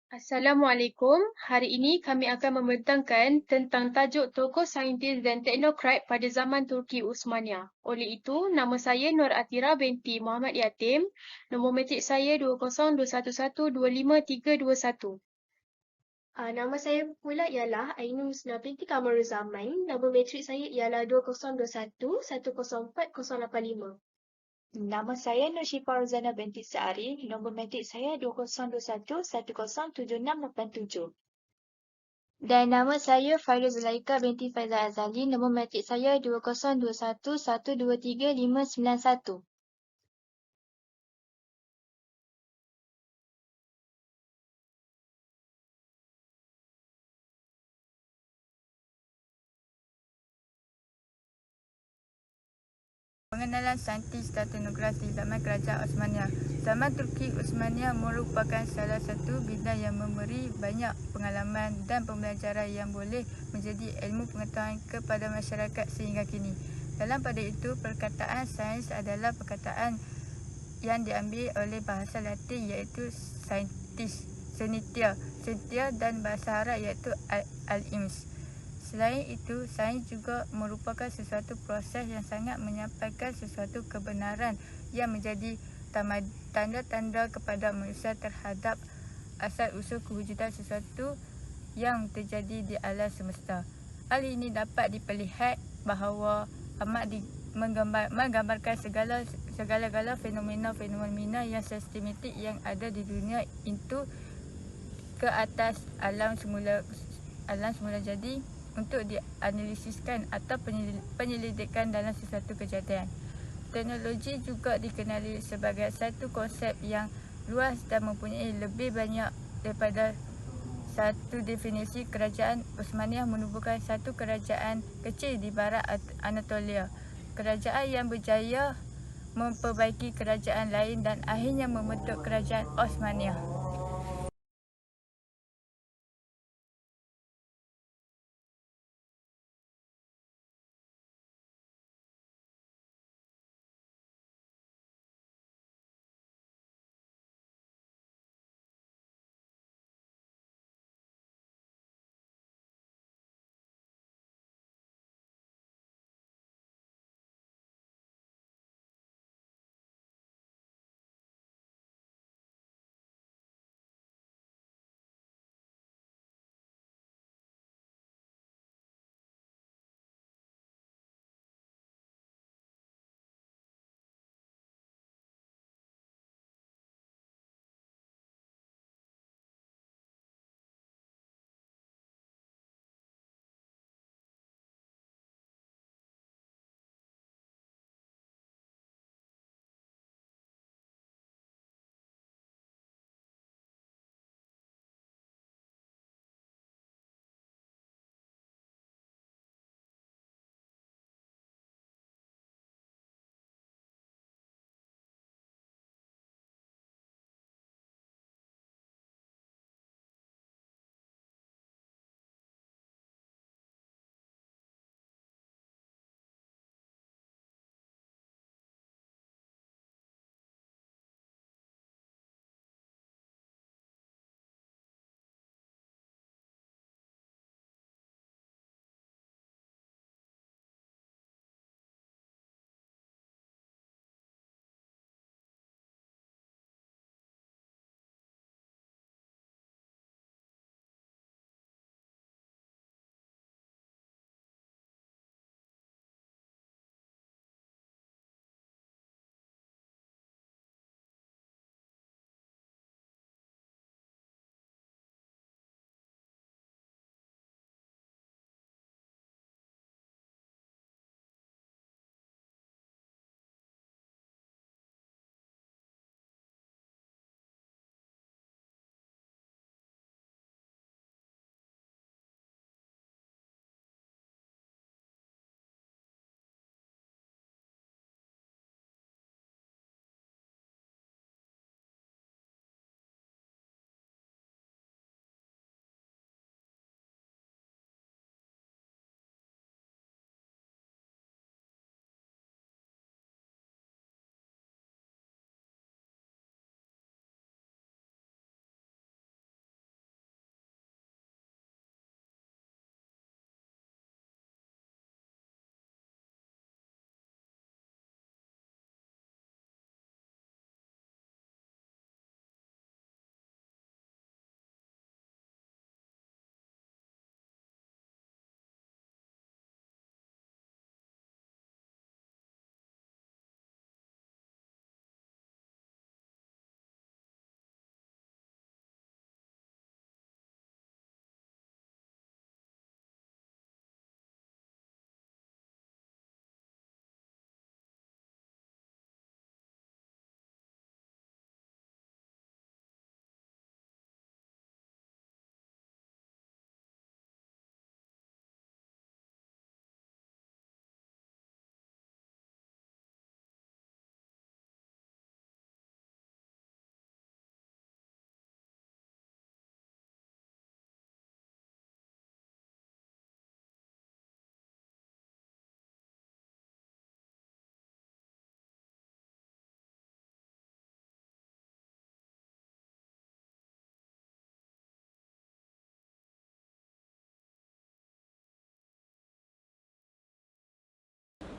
Assalamualaikum. Hari ini kami akan membentangkan tentang tajuk tokoh saintis dan teknokrat pada zaman Turki Uthmaniyah. Oleh itu, nama saya Nur Atira binti Muhammad Yatim. Nombor metrik saya 2021125321. Nama saya pula ialah Ainul Husna binti Kamaruzaman. Nombor matrik saya ialah 2021 104085. Nama saya Nur Syifa Rozana binti Seari. Nombor matrik saya 2021 107687. Dan nama saya Fairuz Zulaika binti Faizal Azali. Nombor matrik saya 2021 123591. Pengenalan saintis dan teknokrat di zaman Kerajaan Osmaniyah. Zaman Turki Uthmaniyah merupakan salah satu bidang yang memberi banyak pengalaman dan pembelajaran yang boleh menjadi ilmu pengetahuan kepada masyarakat sehingga kini. Dalam pada itu, perkataan sains adalah perkataan yang diambil oleh bahasa Latin iaitu scientis, scientia dan bahasa Arab iaitu al-ilms. Selain itu, sains juga merupakan sesuatu proses yang sangat menyampaikan sesuatu kebenaran yang menjadi tanda-tanda kepada manusia terhadap asal-usul kewujudan sesuatu yang terjadi di alam semesta. Hal ini dapat diperlihat bahawa amat menggambarkan segala-gala fenomena yang sistematik yang ada di dunia itu ke atas alam semula jadi untuk dianalisiskan atau penyelidikan dalam sesuatu kejadian. Teknologi juga dikenali sebagai satu konsep yang luas dan mempunyai lebih banyak daripada satu definisi. Kerajaan Uthmaniyah merupakan satu kerajaan kecil di barat Anatolia. Kerajaan yang berjaya memperbaiki kerajaan lain dan akhirnya membentuk Kerajaan Uthmaniyah.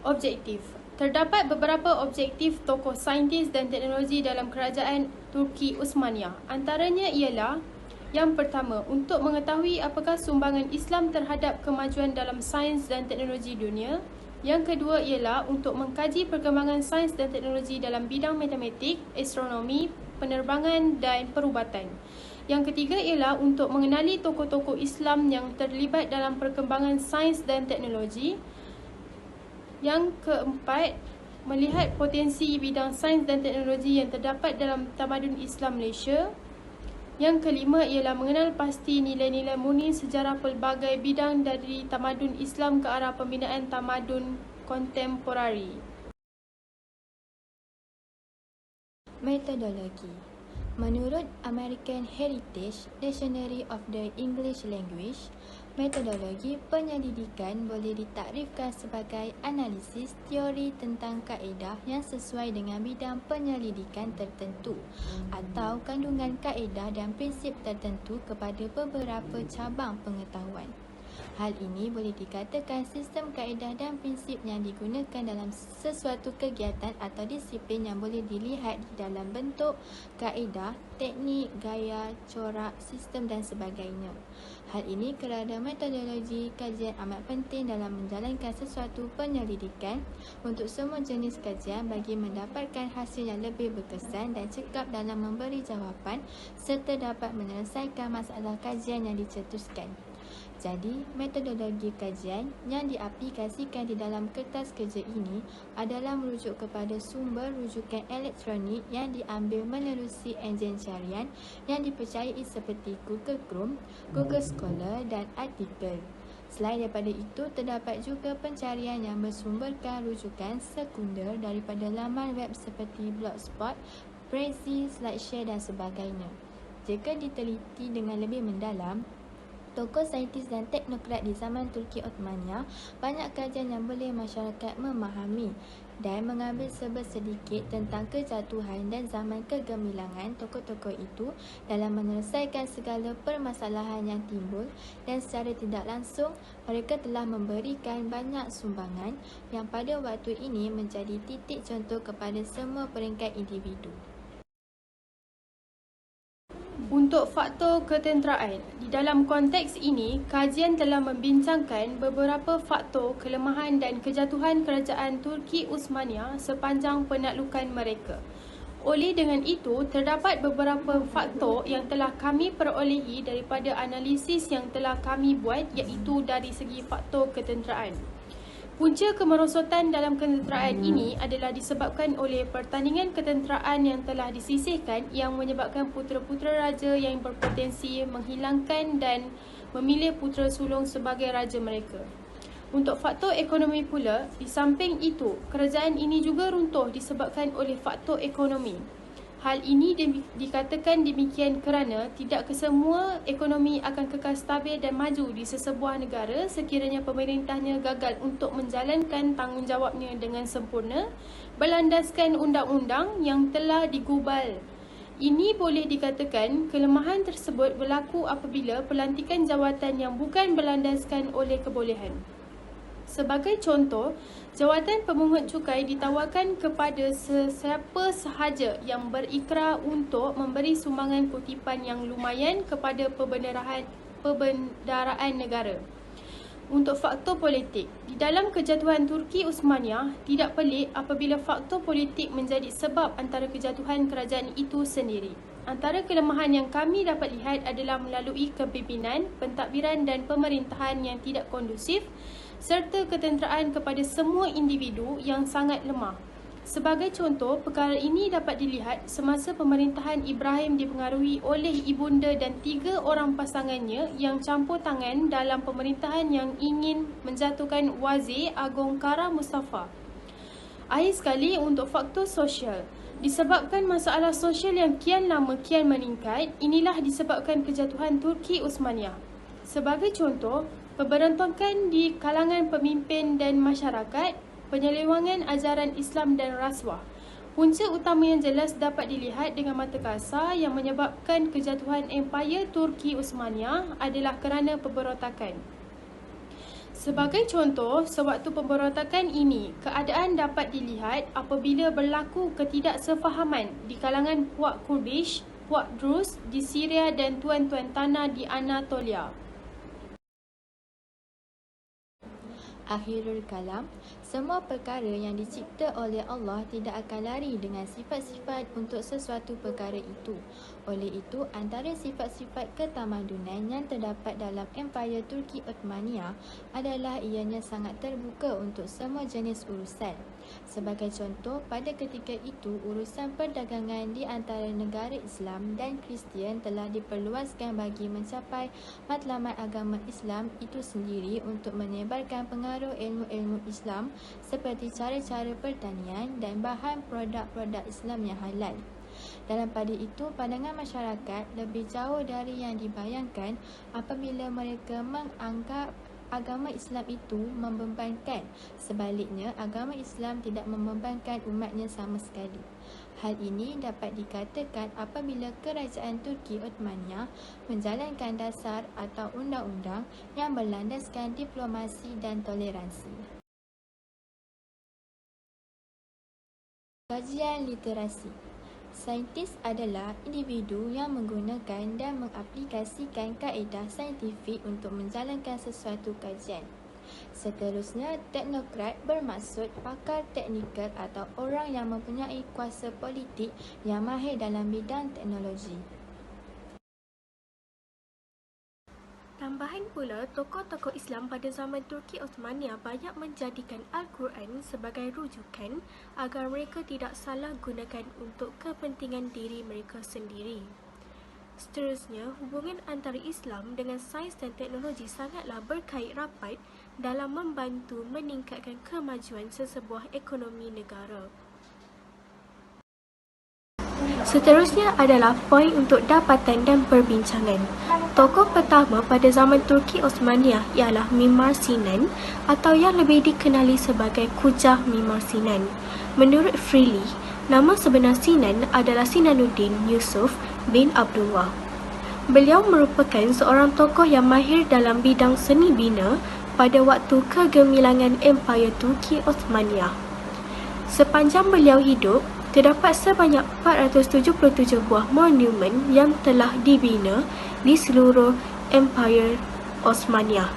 Objektif. Terdapat beberapa objektif tokoh saintis dan teknologi dalam kerajaan Turki Uthmaniyah. Antaranya ialah yang pertama, untuk mengetahui apakah sumbangan Islam terhadap kemajuan dalam sains dan teknologi dunia. Yang kedua ialah untuk mengkaji perkembangan sains dan teknologi dalam bidang matematik, astronomi, penerbangan dan perubatan. Yang ketiga ialah untuk mengenali tokoh-tokoh Islam yang terlibat dalam perkembangan sains dan teknologi. Yang keempat, melihat potensi bidang sains dan teknologi yang terdapat dalam tamadun Islam Malaysia. Yang kelima ialah mengenal pasti nilai-nilai murni sejarah pelbagai bidang dari tamadun Islam ke arah pembinaan tamadun kontemporari. Metodologi. Menurut American Heritage Dictionary of the English Language, metodologi penyelidikan boleh ditakrifkan sebagai analisis teori tentang kaedah yang sesuai dengan bidang penyelidikan tertentu atau kandungan kaedah dan prinsip tertentu kepada beberapa cabang pengetahuan. Hal ini boleh dikatakan sistem kaedah dan prinsip yang digunakan dalam sesuatu kegiatan atau disiplin yang boleh dilihat di dalam bentuk, kaedah, teknik, gaya, corak, sistem dan sebagainya. Hal ini kerana metodologi kajian amat penting dalam menjalankan sesuatu penyelidikan untuk semua jenis kajian bagi mendapatkan hasil yang lebih berkesan dan cekap dalam memberi jawapan serta dapat menyelesaikan masalah kajian yang dicetuskan. Jadi, metodologi kajian yang diaplikasikan di dalam kertas kerja ini adalah merujuk kepada sumber rujukan elektronik yang diambil menerusi enjin carian yang dipercayai seperti Google Chrome, Google Scholar dan artikel. Selain daripada itu, terdapat juga pencarian yang bersumberkan rujukan sekunder daripada laman web seperti Blogspot, Prezi, Slideshare dan sebagainya. Jika diteliti dengan lebih mendalam, tokoh saintis dan teknokrat di zaman Turki Uthmaniyah, banyak kajian yang boleh masyarakat memahami dan mengambil serba sedikit tentang kejatuhan dan zaman kegemilangan tokoh-tokoh itu dalam menyelesaikan segala permasalahan yang timbul, dan secara tidak langsung mereka telah memberikan banyak sumbangan yang pada waktu ini menjadi titik contoh kepada semua peringkat individu. Untuk faktor ketenteraan, di dalam konteks ini, kajian telah membincangkan beberapa faktor kelemahan dan kejatuhan kerajaan Turki Uthmaniyah sepanjang penaklukan mereka. Oleh dengan itu, terdapat beberapa faktor yang telah kami perolehi daripada analisis yang telah kami buat, iaitu dari segi faktor ketenteraan. Punca kemerosotan dalam ketenteraan ini adalah disebabkan oleh pertandingan ketenteraan yang telah disisihkan yang menyebabkan putera-putera raja yang berpotensi menghilangkan dan memilih putera sulung sebagai raja mereka. Untuk faktor ekonomi pula, di samping itu, kerajaan ini juga runtuh disebabkan oleh faktor ekonomi. Hal ini dikatakan demikian kerana tidak kesemua ekonomi akan kekal stabil dan maju di sesebuah negara sekiranya pemerintahnya gagal untuk menjalankan tanggungjawabnya dengan sempurna berlandaskan undang-undang yang telah digubal. Ini boleh dikatakan kelemahan tersebut berlaku apabila pelantikan jawatan yang bukan berlandaskan oleh kebolehan. Sebagai contoh, jawatan pemungut cukai ditawarkan kepada sesiapa sahaja yang berikrar untuk memberi sumbangan kutipan yang lumayan kepada perbendaharaan negara. Untuk faktor politik, di dalam kejatuhan Turki Uthmaniyah, tidak pelik apabila faktor politik menjadi sebab antara kejatuhan kerajaan itu sendiri. Antara kelemahan yang kami dapat lihat adalah melalui kepimpinan, pentadbiran dan pemerintahan yang tidak kondusif serta ketenteraan kepada semua individu yang sangat lemah. Sebagai contoh, perkara ini dapat dilihat semasa pemerintahan Ibrahim dipengaruhi oleh ibunda dan 3 orang pasangannya yang campur tangan dalam pemerintahan yang ingin menjatuhkan Wazir Agong Kara Mustafa. Akhir sekali, untuk faktor sosial. Disebabkan masalah sosial yang kian lama kian meningkat, inilah disebabkan kejatuhan Turki Uthmaniyah. Sebagai contoh, pemberontakan di kalangan pemimpin dan masyarakat, penyelewangan ajaran Islam dan rasuah. Punca utama yang jelas dapat dilihat dengan mata kasar yang menyebabkan kejatuhan Empayar Turki Uthmaniyah adalah kerana pemberontakan. Sebagai contoh, sewaktu pemberontakan ini, keadaan dapat dilihat apabila berlaku ketidaksefahaman di kalangan puak Kurdish, puak Druz di Syria dan tuan-tuan tanah di Anatolia. Akhirul kalam, semua perkara yang dicipta oleh Allah tidak akan lari dengan sifat-sifat untuk sesuatu perkara itu. Oleh itu, antara sifat-sifat ketamadunan yang terdapat dalam Empayar Turki Uthmaniyah adalah ianya sangat terbuka untuk semua jenis urusan. Sebagai contoh, pada ketika itu, urusan perdagangan di antara negara Islam dan Kristian telah diperluaskan bagi mencapai matlamat agama Islam itu sendiri untuk menyebarkan pengaruh ilmu-ilmu Islam seperti cara-cara pertanian dan bahan produk-produk Islam yang halal. Dalam pada itu, pandangan masyarakat lebih jauh dari yang dibayangkan apabila mereka menganggap agama Islam itu membebankan. Sebaliknya, agama Islam tidak membebankan umatnya sama sekali. Hal ini dapat dikatakan apabila kerajaan Turki Uthmaniyah menjalankan dasar atau undang-undang yang berlandaskan diplomasi dan toleransi. Kajian literasi. Saintis adalah individu yang menggunakan dan mengaplikasikan kaedah saintifik untuk menjalankan sesuatu kajian. Seterusnya, teknokrat bermaksud pakar teknikal atau orang yang mempunyai kuasa politik yang mahir dalam bidang teknologi. Tambahan pula, tokoh-tokoh Islam pada zaman Turki Uthmaniyah banyak menjadikan Al-Quran sebagai rujukan agar mereka tidak salah gunakan untuk kepentingan diri mereka sendiri. Seterusnya, hubungan antara Islam dengan sains dan teknologi sangatlah berkait rapat dalam membantu meningkatkan kemajuan sesebuah ekonomi negara. Seterusnya adalah poin untuk dapatan dan perbincangan. Tokoh pertama pada zaman Turki Uthmaniyah ialah Mimar Sinan atau yang lebih dikenali sebagai Kujah Mimar Sinan. Menurut Freely, nama sebenar Sinan adalah Sinanuddin Yusuf bin Abdullah. Beliau merupakan seorang tokoh yang mahir dalam bidang seni bina pada waktu kegemilangan Empayar Turki Uthmaniyah. Sepanjang beliau hidup, terdapat sebanyak 477 buah monumen yang telah dibina di seluruh Empayar Uthmaniyah.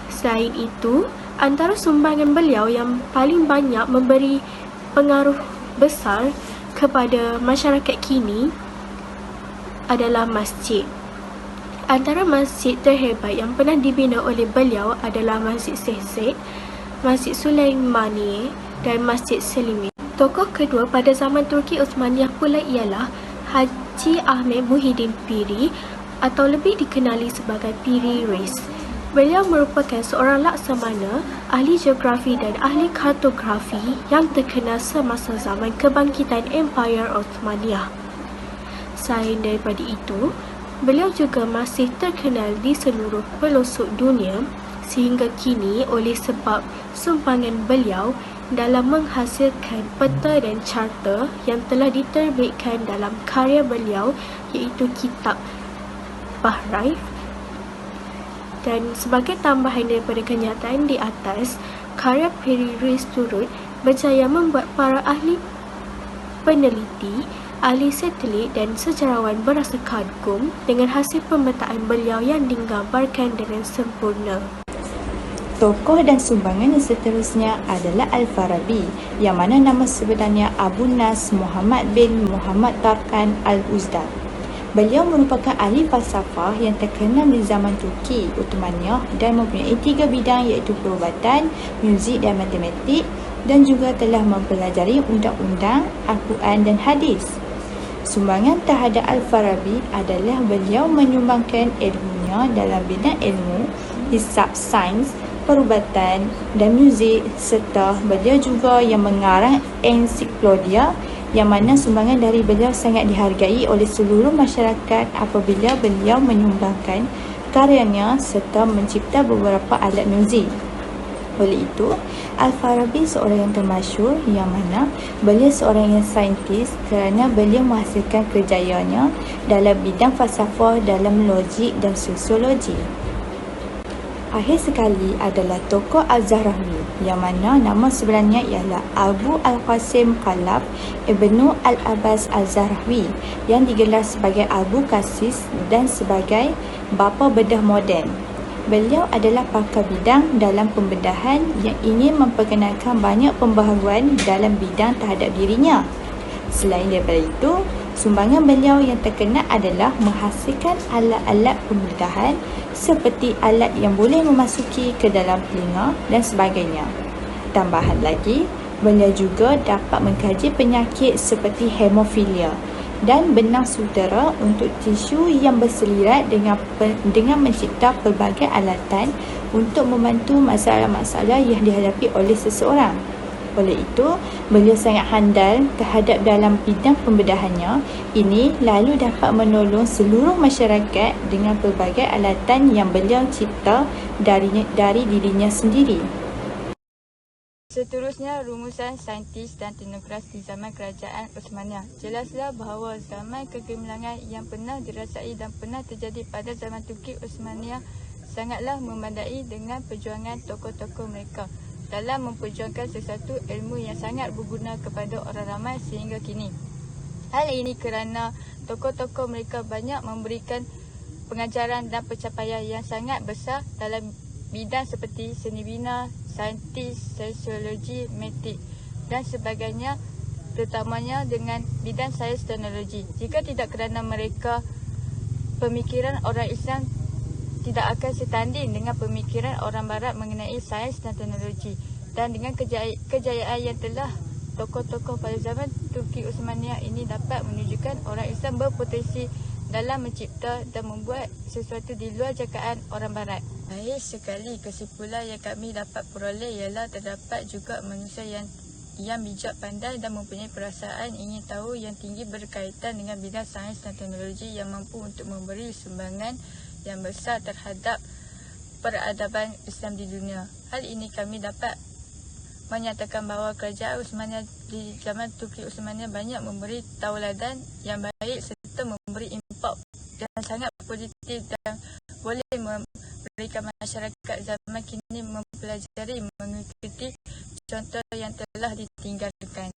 Selain itu, antara sumbangan beliau yang paling banyak memberi pengaruh besar kepada masyarakat kini adalah masjid. Antara masjid terhebat yang pernah dibina oleh beliau adalah Masjid Sehzed, Masjid Sulaimaniye dan Masjid Selimiye. Tokoh kedua pada zaman Turki Uthmaniyah pula ialah Haji Ahmed Muhyiddin Piri atau lebih dikenali sebagai Piri Reis. Beliau merupakan seorang laksamana, ahli geografi dan ahli kartografi yang terkenal semasa zaman kebangkitan Empayar Uthmaniyah. Selain daripada itu, beliau juga masih terkenal di seluruh pelosok dunia sehingga kini oleh sebab sumbangan beliau dalam menghasilkan peta dan carta yang telah diterbitkan dalam karya beliau iaitu Kitab Bahrain. Dan sebagai tambahan daripada kenyataan di atas, karya Piri Reis turut berjaya membuat para ahli peneliti, ahli satelit dan sejarawan berasa kagum dengan hasil pemetaan beliau yang digambarkan dengan sempurna. Tokoh dan sumbangan yang seterusnya adalah Al-Farabi, yang mana nama sebenarnya Abu Nas Muhammad bin Muhammad Tarkan Al-Uzdar. Beliau merupakan ahli falsafah yang terkenal di zaman Turki Uthmaniyah dan mempunyai 3 bidang iaitu perubatan, muzik dan matematik, dan juga telah mempelajari undang-undang, Al-Quran dan hadis. Sumbangan terhadap Al-Farabi adalah beliau menyumbangkan ilmunya dalam bidang ilmu, hisab, sains, perubatan dan muzik, serta beliau juga yang mengarang ensiklopedia yang mana sumbangan dari beliau sangat dihargai oleh seluruh masyarakat apabila beliau menyumbangkan karyanya serta mencipta beberapa alat muzik. Oleh itu, Al-Farabi seorang yang termasyhur yang mana beliau seorang yang saintis kerana beliau menghasilkan kejayaannya dalam bidang falsafah, dalam logik dan sosiologi. Akhir sekali adalah tokoh Al-Zahrawi yang mana nama sebenarnya ialah Abu Al-Qasim Khalaf Ibnu Al-Abbas Al-Zahrawi yang digelar sebagai Abu Qasis dan sebagai bapa bedah moden. Beliau adalah pakar bidang dalam pembedahan yang ingin memperkenalkan banyak pembaharuan dalam bidang terhadap dirinya. Selain daripada itu, sumbangan beliau yang terkenal adalah menghasilkan alat-alat pembedahan seperti alat yang boleh memasuki ke dalam telinga dan sebagainya. Tambahan lagi, beliau juga dapat mengkaji penyakit seperti hemofilia dan benang sutera untuk tisu yang berselirat dengan mencipta pelbagai alatan untuk membantu masalah-masalah yang dihadapi oleh seseorang. Oleh itu, beliau sangat handal terhadap dalam bidang pembedahannya ini lalu dapat menolong seluruh masyarakat dengan pelbagai alatan yang beliau cipta dari dirinya sendiri. Seterusnya, rumusan saintis dan teknokrat di zaman kerajaan Osmania. Jelaslah bahawa zaman kegemilangan yang pernah dirasai dan pernah terjadi pada zaman Turki Osmania sangatlah memadai dengan perjuangan tokoh-tokoh mereka dalam memperjuangkan sesuatu ilmu yang sangat berguna kepada orang ramai sehingga kini. Hal ini kerana tokoh-tokoh mereka banyak memberikan pengajaran dan pencapaian yang sangat besar dalam bidang seperti seni bina, saintis, sosiologi, matematik dan sebagainya, terutamanya dengan bidang sains teknologi. Jika tidak kerana mereka, pemikiran orang Islam tidak akan setanding dengan pemikiran orang Barat mengenai sains dan teknologi. Dan dengan kejayaan yang telah tokoh-tokoh pada zaman Turki Osmania ini dapat menunjukkan orang Islam berpotensi dalam mencipta dan membuat sesuatu di luar jangkaan orang Barat. Akhir sekali, kesimpulan yang kami dapat peroleh ialah terdapat juga manusia yang bijak, pandai dan mempunyai perasaan ingin tahu yang tinggi berkaitan dengan bidang sains dan teknologi yang mampu untuk memberi sumbangan yang besar terhadap peradaban Islam di dunia. Hal ini kami dapat menyatakan bahawa kerajaan Osmania di zaman Turki Osmania banyak memberi tauladan yang baik serta memberi impak yang sangat positif dan boleh memberikan masyarakat zaman kini mempelajari mengikuti contoh yang telah ditinggalkan.